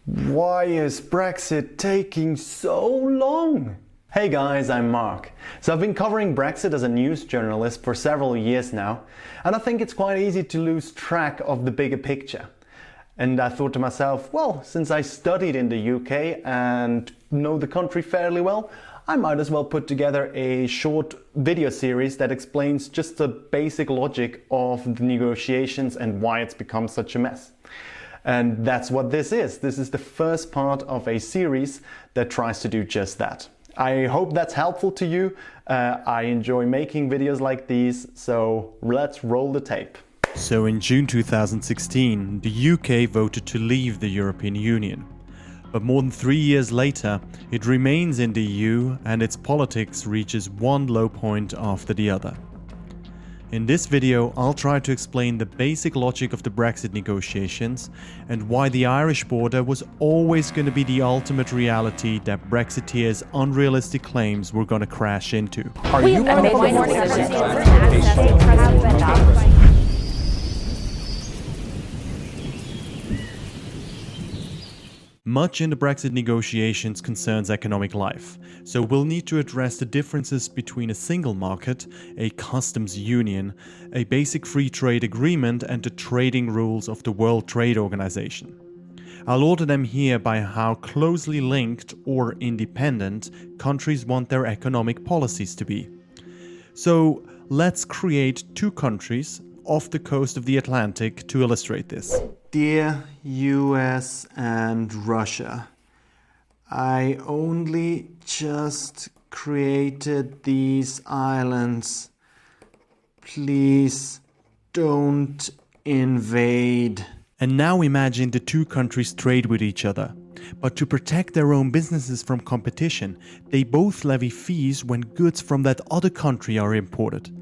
Why is Brexit taking so long? Hey guys, I'm Mark. So I've been covering Brexit as a news journalist for several years now, and I think it's quite easy to lose track of the bigger picture. And I thought to myself, well, since I studied in the UK and know the country fairly well, I might as well put together a short video series that explains just the basic logic of the negotiations and why it's become such a mess. And that's what this is. This is the first part of a series that tries to do just that. I hope that's helpful to you. I enjoy making videos like these, so let's roll the tape. So in June 2016, the UK voted to leave the European Union. But more than 3 years later, it remains in the EU and its politics reaches one low point after the other. In this video, I'll try to explain the basic logic of the Brexit negotiations and why the Irish border was always going to be the ultimate reality that Brexiteers' unrealistic claims were going to crash into. Are you Much in the Brexit negotiations concerns economic life, so we'll need to address the differences between a single market, a customs union, a basic free trade agreement and the trading rules of the World Trade Organization. I'll order them here by how closely linked or independent countries want their economic policies to be. So let's create two countries off the coast of the Atlantic to illustrate this. Dear US and Russia, I only just created these islands. Please don't invade. And now imagine the two countries trade with each other. But to protect their own businesses from competition, they both levy fees when goods from that other country are imported.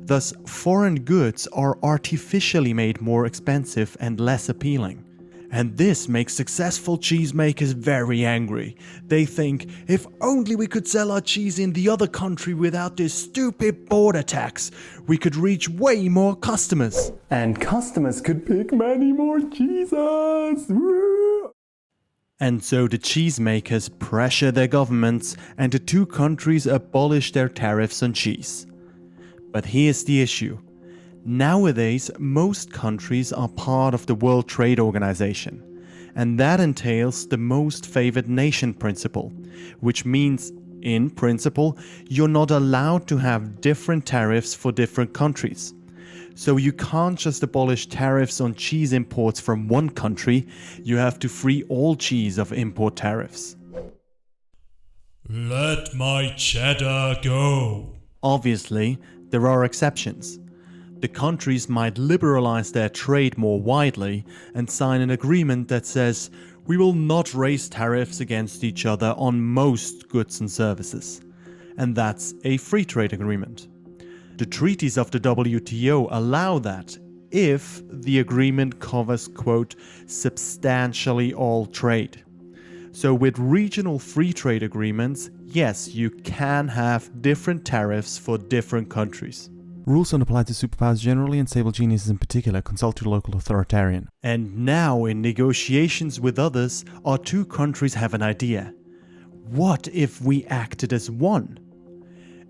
Thus, foreign goods are artificially made more expensive and less appealing. And this makes successful cheesemakers very angry. They think, if only we could sell our cheese in the other country without this stupid border tax, we could reach way more customers. And customers could pick many more cheeses. Woo! And so the cheesemakers pressure their governments and the two countries abolish their tariffs on cheese. But here's the issue. Nowadays, most countries are part of the World Trade Organization, and that entails the most favored nation principle, which means, in principle, you're not allowed to have different tariffs for different countries. So you can't just abolish tariffs on cheese imports from one country, you have to free all cheese of import tariffs. Let my cheddar go. Obviously, there are exceptions. The countries might liberalize their trade more widely and sign an agreement that says we will not raise tariffs against each other on most goods and services. And that's a free trade agreement. The treaties of the WTO allow that if the agreement covers, quote, substantially all trade. So with regional free trade agreements, yes, you can have different tariffs for different countries. Rules don't apply to superpowers generally and stable geniuses in particular. Consult your local authoritarian. And now in negotiations with others, our two countries have an idea. What if we acted as one?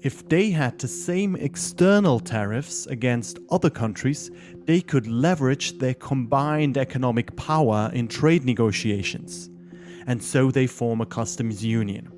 If they had the same external tariffs against other countries, they could leverage their combined economic power in trade negotiations. And so they form a customs union.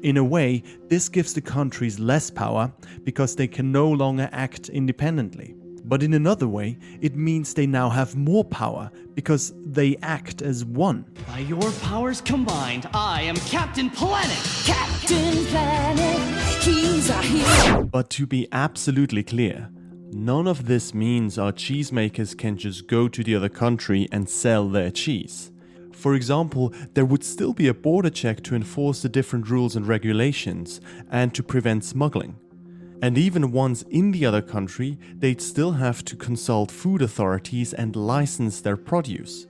In a way, this gives the countries less power because they can no longer act independently. But in another way, it means they now have more power because they act as one. By your powers combined, I am Captain Planet! Captain Planet, he's a hero. But to be absolutely clear, none of this means our cheesemakers can just go to the other country and sell their cheese. For example, there would still be a border check to enforce the different rules and regulations and to prevent smuggling. And even once in the other country, they'd still have to consult food authorities and license their produce.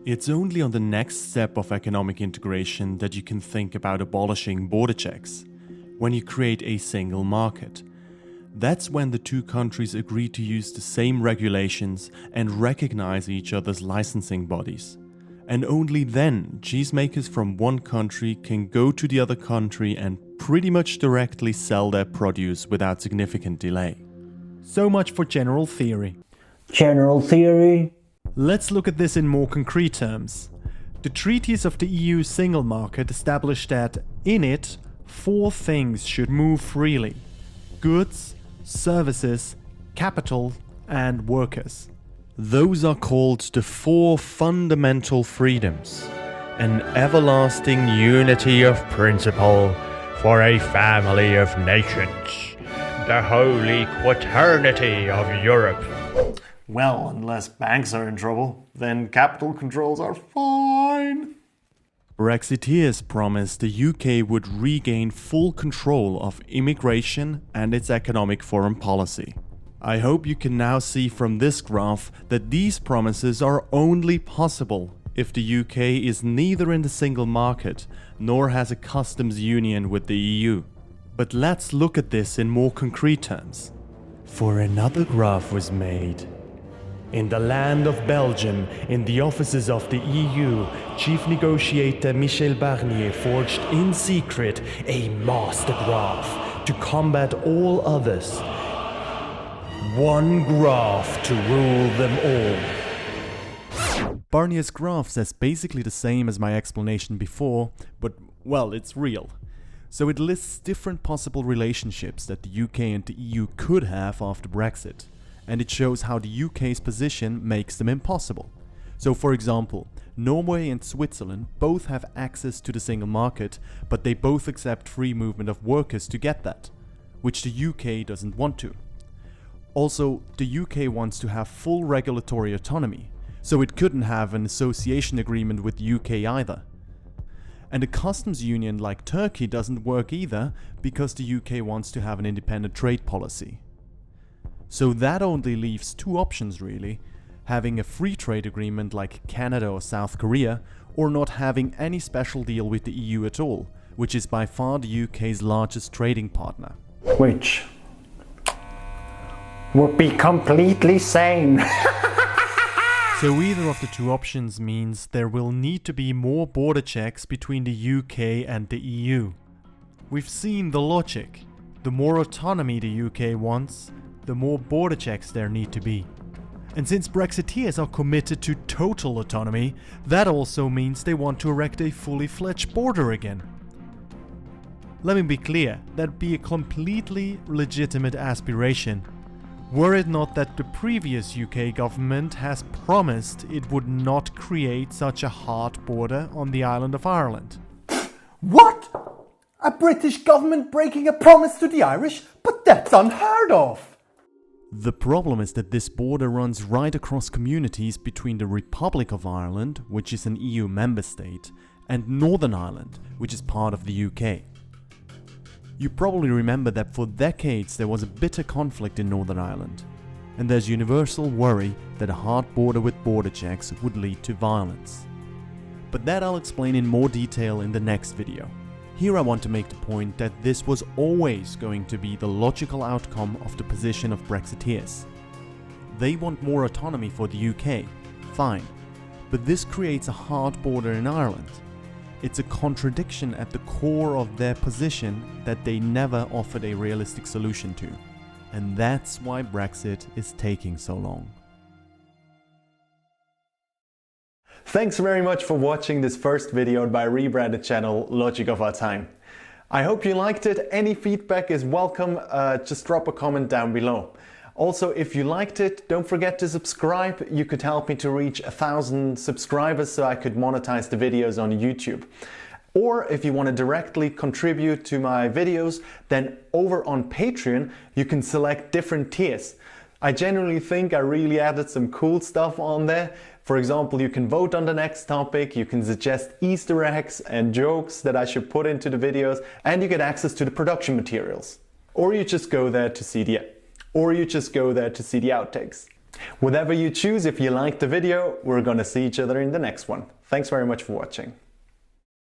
It's only on the next step of economic integration that you can think about abolishing border checks, when you create a single market. That's when the two countries agree to use the same regulations and recognize each other's licensing bodies. And only then, cheesemakers from one country can go to the other country and pretty much directly sell their produce without significant delay. So much for general theory. General theory. Let's look at this in more concrete terms. The treaties of the EU single market establish that, in it, 4 things should move freely: goods, services, capital, and workers. Those are called the 4 fundamental freedoms. An everlasting unity of principle for a family of nations. The holy quaternity of Europe. Well, unless banks are in trouble, then capital controls are fine. Brexiteers promised the UK would regain full control of immigration and its economic foreign policy. I hope you can now see from this graph that these promises are only possible if the UK is neither in the single market nor has a customs union with the EU. But let's look at this in more concrete terms. For another graph was made. In the land of Belgium, in the offices of the EU, Chief Negotiator Michel Barnier forged in secret a master graph to combat all others. One graph to rule them all. Barnier's graph says basically the same as my explanation before, but well, it's real. So it lists different possible relationships that the UK and the EU could have after Brexit. And it shows how the UK's position makes them impossible. So for example, Norway and Switzerland both have access to the single market, but they both accept free movement of workers to get that, which the UK doesn't want to. Also, the UK wants to have full regulatory autonomy, so it couldn't have an association agreement with the UK either. And a customs union like Turkey doesn't work either, because the UK wants to have an independent trade policy. So that only leaves 2 options really: having a free trade agreement like Canada or South Korea, or not having any special deal with the EU at all, which is by far the UK's largest trading partner. Which would be completely sane. So either of the 2 options means there will need to be more border checks between the UK and the EU. We've seen the logic. The more autonomy the UK wants, the more border checks there need to be. And since Brexiteers are committed to total autonomy, that also means they want to erect a fully fledged border again. Let me be clear, that'd be a completely legitimate aspiration, were it not that the previous UK government has promised it would not create such a hard border on the island of Ireland. What? A British government breaking a promise to the Irish? But that's unheard of! The problem is that this border runs right across communities between the Republic of Ireland, which is an EU member state, and Northern Ireland, which is part of the UK. You probably remember that for decades there was a bitter conflict in Northern Ireland, and there's universal worry that a hard border with border checks would lead to violence. But that I'll explain in more detail in the next video. Here I want to make the point that this was always going to be the logical outcome of the position of Brexiteers. They want more autonomy for the UK, fine, but this creates a hard border in Ireland. It's a contradiction at the core of their position that they never offered a realistic solution to. And that's why Brexit is taking so long. Thanks very much for watching this first video on my rebranded channel, Logic of Our Time. I hope you liked it. Any feedback is welcome. Just drop a comment down below. Also, if you liked it, don't forget to subscribe. You could help me to reach 1,000 subscribers so I could monetize the videos on YouTube. Or if you want to directly contribute to my videos, then over on Patreon, you can select different tiers. I genuinely think I really added some cool stuff on there. For example, you can vote on the next topic, you can suggest Easter eggs and jokes that I should put into the videos, and you get access to the production materials. Or you just go there to see the outtakes. Whatever you choose, if you liked the video, we're gonna see each other in the next one. Thanks very much for watching.